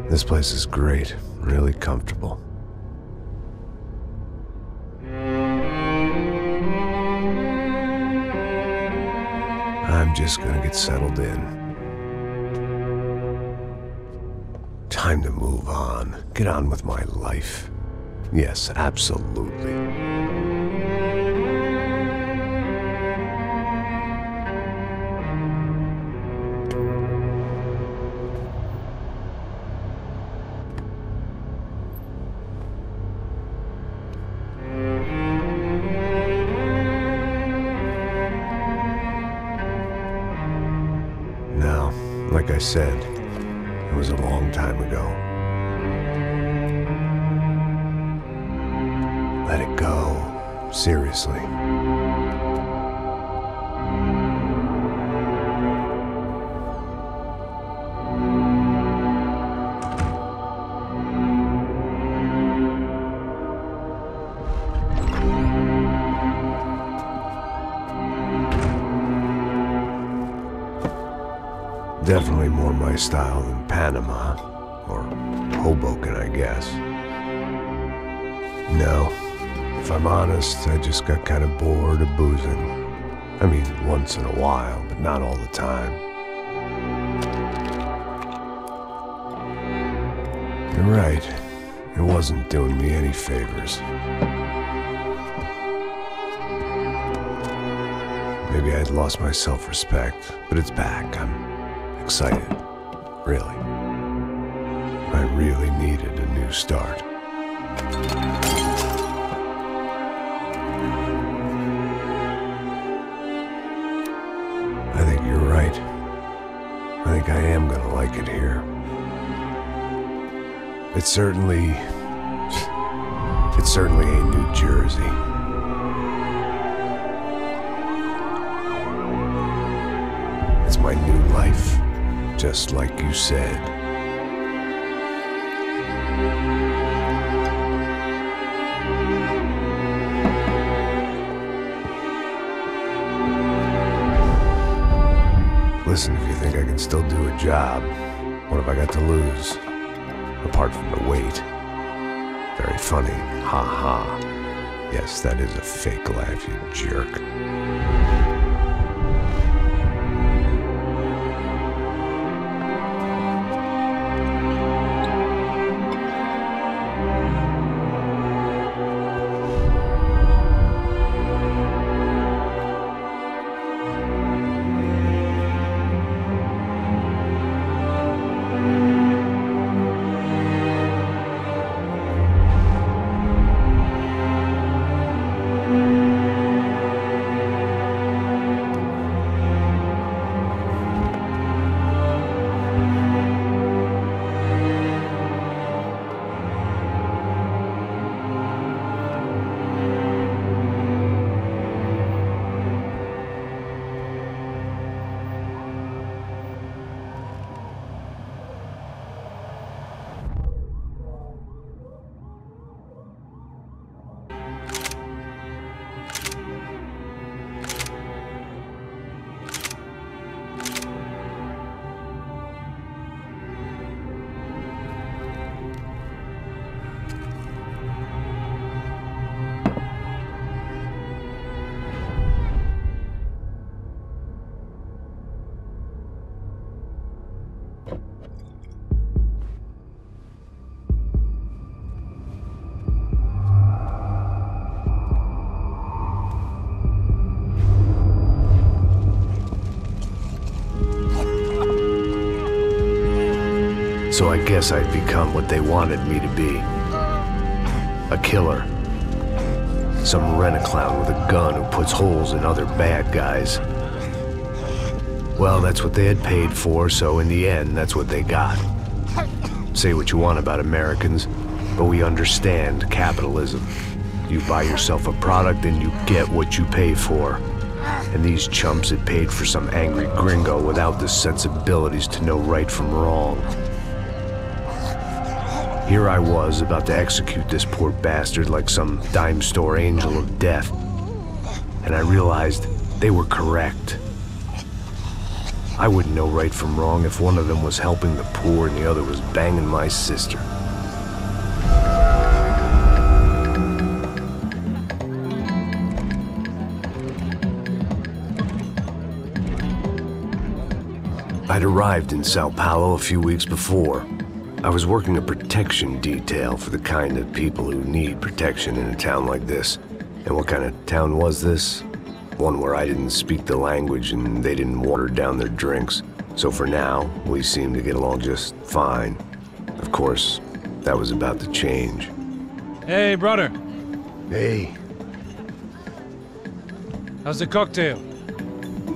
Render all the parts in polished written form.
This place is great, really comfortable. I'm just gonna get settled in. Time to move on. Get on with my life. Yes, absolutely. Now, like I said, it was a long time ago. Let it go. Seriously. Definitely more my style than Panama, or Hoboken, I guess. No, if I'm honest, I just got kind of bored of boozing. I mean, once in a while, but not all the time. You're right, it wasn't doing me any favors. Maybe I'd lost my self-respect, but it's back. I'm excited, really. I really needed a new start. I think you're right. I think I am gonna like it here. It certainly ain't New Jersey. It's my new life. Just like you said. Listen, if you think I can still do a job, what have I got to lose? Apart from the weight. Very funny. Ha ha. Yes, that is a fake laugh, you jerk. So I guess I'd become what they wanted me to be. A killer. Some rent-a-clown with a gun who puts holes in other bad guys. Well, that's what they had paid for, so in the end, that's what they got. Say what you want about Americans, but we understand capitalism. You buy yourself a product and you get what you pay for. And these chumps had paid for some angry gringo without the sensibilities to know right from wrong. Here I was, about to execute this poor bastard like some dime store angel of death. And I realized they were correct. I wouldn't know right from wrong if one of them was helping the poor and the other was banging my sister. I'd arrived in Sao Paulo a few weeks before. I was working a protection detail for the kind of people who need protection in a town like this. And what kind of town was this? One where I didn't speak the language and they didn't water down their drinks. So for now, we seemed to get along just fine. Of course, that was about to change. Hey, brother. Hey. How's the cocktail?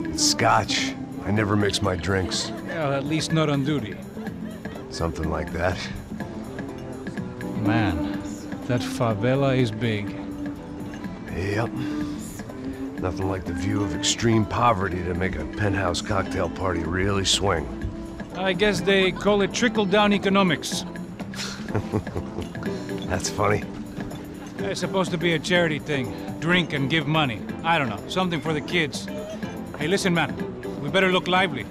It's scotch. I never mix my drinks. Well, at least not on duty. Something like that. Man, that favela is big. Yep. Nothing like the view of extreme poverty to make a penthouse cocktail party really swing. I guess they call it trickle-down economics. That's funny. It's supposed to be a charity thing. Drink and give money. I don't know, something for the kids. Hey, listen, man. We better look lively.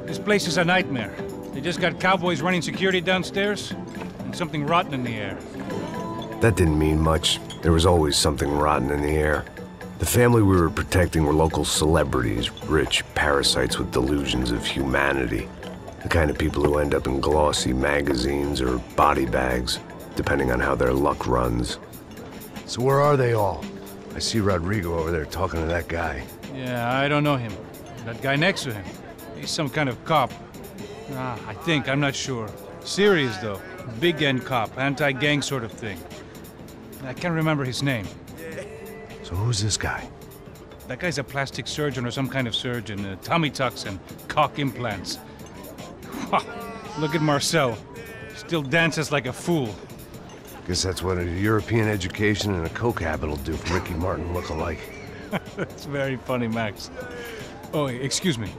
This place is a nightmare. They just got cowboys running security downstairs, and something rotten in the air. That didn't mean much. There was always something rotten in the air. The family we were protecting were local celebrities, rich parasites with delusions of humanity. The kind of people who end up in glossy magazines or body bags, depending on how their luck runs. So where are they all? I see Rodrigo over there talking to that guy. Yeah, I don't know him. That guy next to him. He's some kind of cop. I think, I'm not sure. Serious, though. Big-end cop, anti-gang sort of thing. I can't remember his name. So who's this guy? That guy's a plastic surgeon or some kind of surgeon. Tummy tucks and cock implants. Look at Marcel. Still dances like a fool. Guess that's what a European education and a coke habit will do for Ricky Martin look-alike. That's very funny, Max. Oh, excuse me.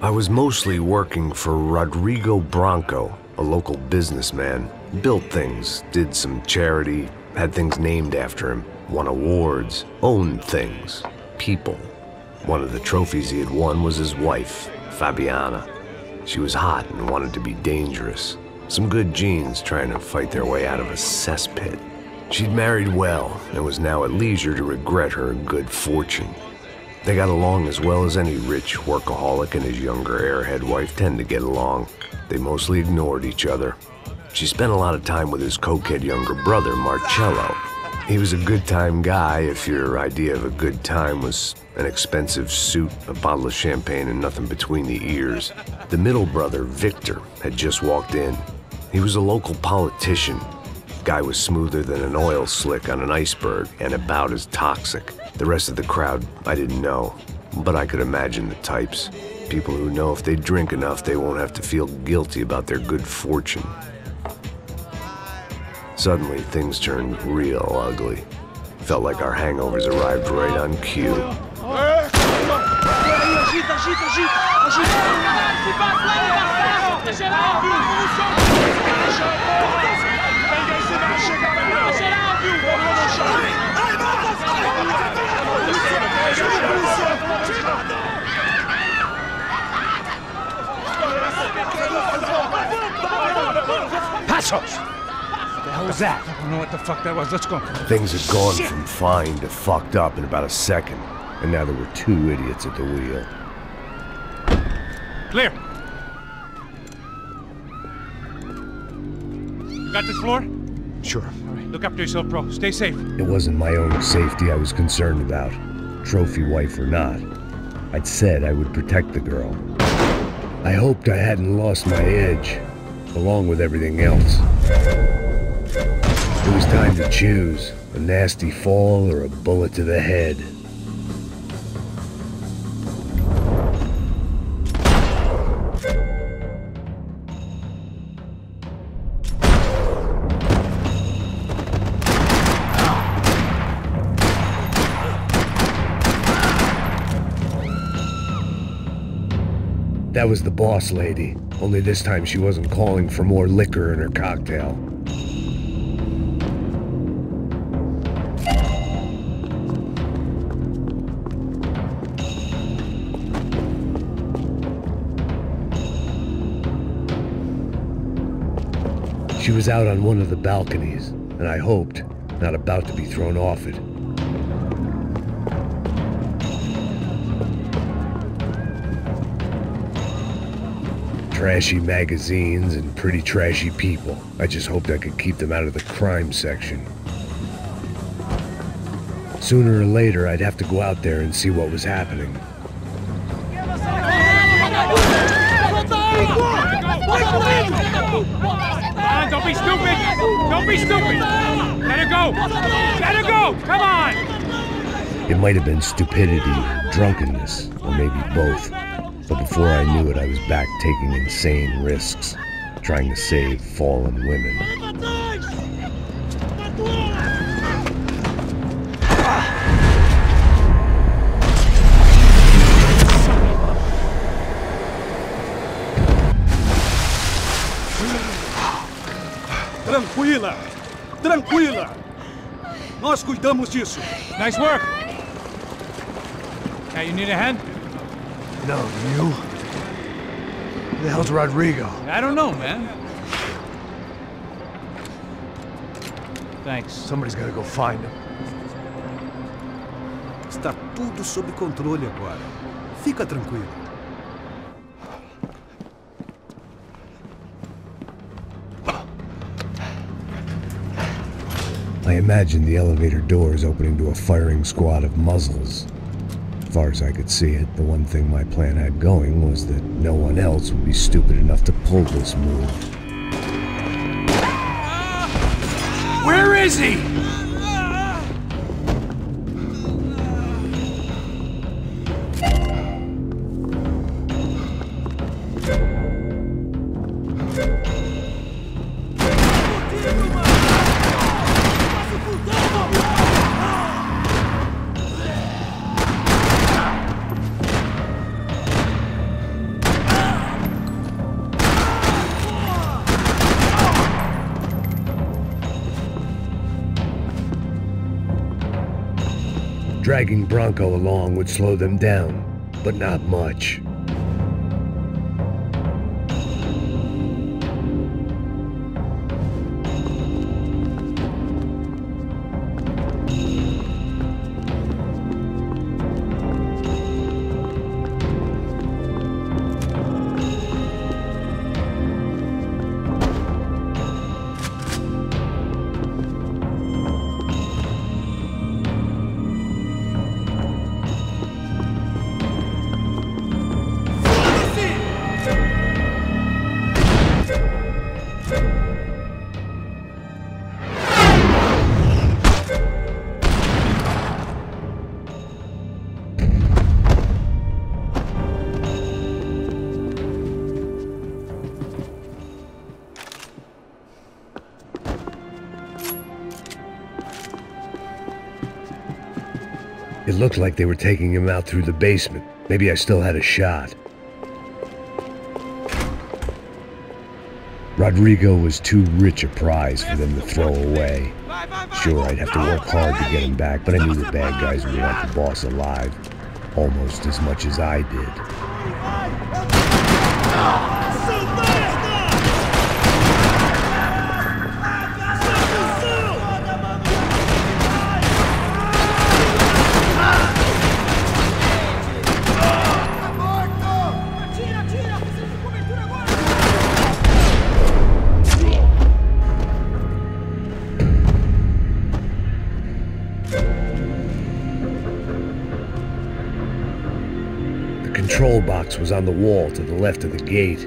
I was mostly working for Rodrigo Branco, a local businessman. Built things, did some charity, had things named after him, won awards, owned things, people. One of the trophies he had won was his wife, Fabiana. She was hot and wanted to be dangerous. Some good genes trying to fight their way out of a cesspit. She'd married well and was now at leisure to regret her good fortune. They got along as well as any rich workaholic and his younger airhead wife tend to get along. They mostly ignored each other. She spent a lot of time with his cokehead younger brother, Marcello. He was a good-time guy if your idea of a good time was an expensive suit, a bottle of champagne, and nothing between the ears. The middle brother, Victor, had just walked in. He was a local politician. Guy was smoother than an oil slick on an iceberg and about as toxic. The rest of the crowd, I didn't know, but I could imagine the types. People who know if they drink enough, they won't have to feel guilty about their good fortune. Suddenly, things turned real ugly. Felt like our hangovers arrived right on cue. Passos! What the hell was that? I don't know what the fuck that was. Let's go. Things had gone from fine to fucked up in about a second, and now there were two idiots at the wheel. Clear. You got this floor? Sure. All right, look after yourself, bro. Stay safe. It wasn't my own safety I was concerned about, trophy wife or not. I'd said I would protect the girl. I hoped I hadn't lost my edge, along with everything else. It was time to choose, a nasty fall or a bullet to the head. That was the boss lady, only this time she wasn't calling for more liquor in her cocktail. was out on one of the balconies, and I hoped not about to be thrown off it. Trashy magazines and pretty trashy people. I just hoped I could keep them out of the crime section. Sooner or later, I'd have to go out there and see what was happening. Don't be stupid! Don't be stupid! Let her go! Let her go! Come on! It might have been stupidity, drunkenness, or maybe both. But before I knew it, I was back taking insane risks, trying to save fallen women. Tranquila! Tranquila! Nós cuidamos disso. Nice work! Hey, you need a hand? No, you? Who the hell's Rodrigo? I don't know, man. Thanks. Somebody's gotta go find him. Está tudo sob controle agora. Fica tranquilo. I imagined the elevator doors opening to a firing squad of muzzles. As far as I could see it, the one thing my plan had going was that no one else would be stupid enough to pull this move. Where is he? Dragging Bronco along would slow them down, but not much. It looked like they were taking him out through the basement. Maybe I still had a shot. Rodrigo was too rich a prize for them to throw away. Sure, I'd have to work hard to get him back, but I knew the bad guys would want the boss alive. Almost as much as I did. The control box was on the wall to the left of the gate.